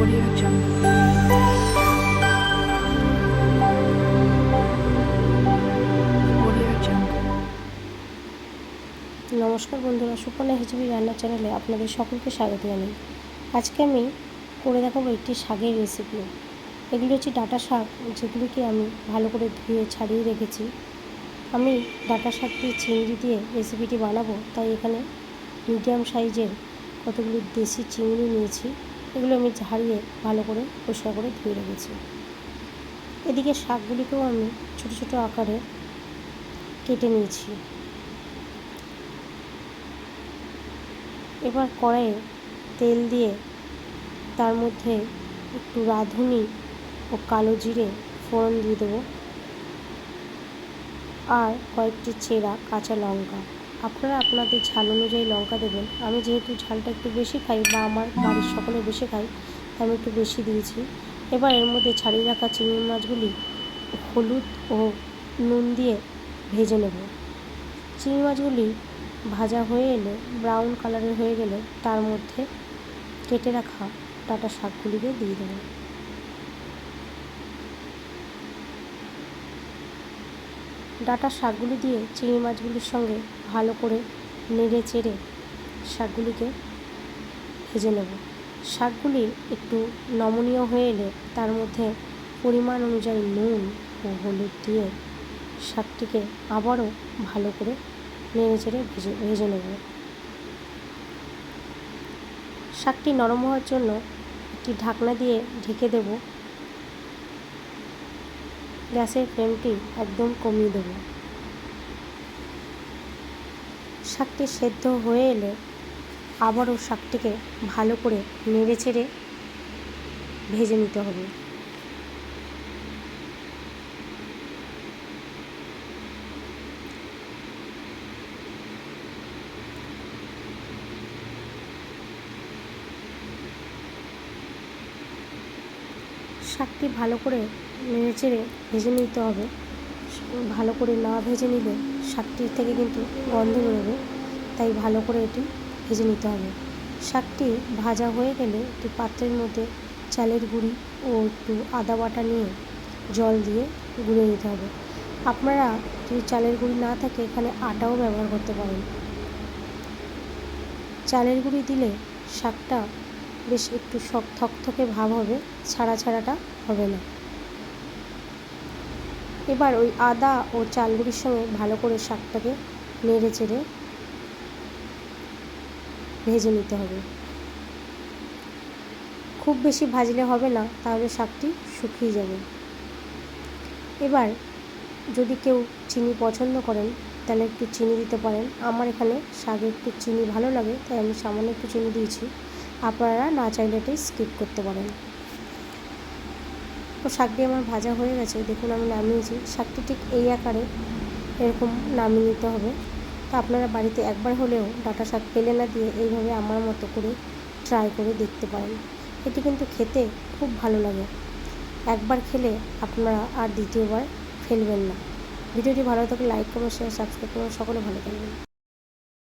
Audio Jungle. Audio Jungle. নমস্কার বন্ধুরা, সুপর্ণা হিচবি রান্নার চ্যানেলে আপনাদের সকলকে স্বাগত জানাই। আজকে আমি করে দেখাবো একটি শাকের রেসিপি। এগুলো হচ্ছে ডাঁটা শাক, যেগুলিকে আমি ভালো করে ধুয়ে ছাড়িয়ে রেখেছি। আমি ডাঁটা শাক দিয়ে চিংড়ি দিয়ে রেসিপিটি বানাবো, তাই এখানে মিডিয়াম সাইজের কতগুলি দেশি চিংড়ি নিয়েছি। এগুলো আমি ঝাড়িয়ে ভালো করে পরিষ্কার করে ধুয়ে রেখেছি। এদিকে শাকগুলিকেও আমি ছোটো ছোটো আকারে কেটে নিয়েছি। এবার কড়াইয়ে তেল দিয়ে তার মধ্যে একটু রাঁধুনি ও কালো জিরে ফোড়ন দিয়ে দেবো, আর কয়েকটি চেরা কাঁচা লঙ্কা। আপনারা আপনাদের ঝাল অনুযায়ী লঙ্কা দেবেন। আমি যেহেতু ঝালটা একটু বেশি খাই বা আমার বাড়ির সকলে বেশি খাই, তাই আমি একটু বেশি দিয়েছি। এবার এর মধ্যে ছাড়িয়ে রাখা চিংড়ি মাছগুলি হলুদ ও নুন দিয়ে ভেজে নেব। চিংড়ি মাছগুলি ভাজা হয়ে এলে, ব্রাউন কালারের হয়ে গেলে, তার মধ্যে কেটে রাখা ডাঁটা শাকগুলিকে দিয়ে দেবো। ডাঁটা শাকগুলি দিয়ে চিংড়ি মাছগুলির সঙ্গে ভালো করে নেড়ে চেড়ে শাকগুলিকে ভেজে নেব। শাকগুলি একটু নমনীয় হয়ে এলে তার মধ্যে পরিমাণ অনুযায়ী নুন ও হলুদ দিয়ে শাকটিকে আবারও ভালো করে নেড়ে চেড়ে ভেজে নেব। শাকটি নরম হওয়ার জন্য একটি ঢাকনা দিয়ে ঢেকে দেব। গ্যাসের ফ্লেমটি একদম কমিয়ে দেব। শাকটি সেদ্ধ হয়ে এলে আবারও শাকটিকে ভালো করে নেড়ে চেড়ে ভেজে নিতে হবে। শাকটি ভালো করে নেড়ে চেড়ে ভেজে নিতে হবে। ভালো করে না ভেজে নিলে শাকটির থেকে কিন্তু গন্ধ বেরোবে, তাই ভালো করে এটি ভেজে নিতে হবে। শাকটি ভাজা হয়ে গেলে একটি পাত্রের মধ্যে চালের গুঁড়ি ও একটু আদা বাটা নিয়ে জল দিয়ে গুঁড়ে নিতে হবে। আপনারা যদি চালের গুঁড়ি না থাকে, এখানে আটাও ব্যবহার করতে পারেন। চালের গুঁড়ি দিলে শাকটা বেশ একটু থকথকে ভাব হবে, ছাড়াটা হবে না। এবার ওই আদা ও চাল গুঁড়ির সঙ্গে ভালো করে শাকটাকে নেড়ে চেড়ে ভেজে নিতে হবে। খুব বেশি ভাজলে হবে না, তাহলে শাকটি শুকিয়ে যাবে। এবার যদি কেউ চিনি পছন্দ করেন, তাহলে একটু চিনি দিতে পারেন। আমার এখানে শাকে একটু চিনি ভালো লাগে, তাই আমি সামান্য একটু চিনি দিয়েছি। আপনারা না চাইলে এটি স্কিপ করতে পারেন। তো শাকটি আমার ভাজা হয়ে গেছে, দেখুন আমি নামিয়েছি। শাকটি ঠিক এই আকারে এরকম নামিয়ে নিতে হবে। তো আপনারা বাড়িতে একবার হলেও ডাঁটা শাক ফেলে না দিয়ে এইভাবে আমার মতো করে ট্রাই করে দেখতে পারেন। এটি কিন্তু খেতে খুব ভালো লাগে। একবার খেলে আপনারা আর দ্বিতীয়বার ফেলবেন না। ভিডিওটি ভালো থাকলে লাইক করুন, শেয়ার, সাবস্ক্রাইব করুন। সকলে ভালো থাকবেন।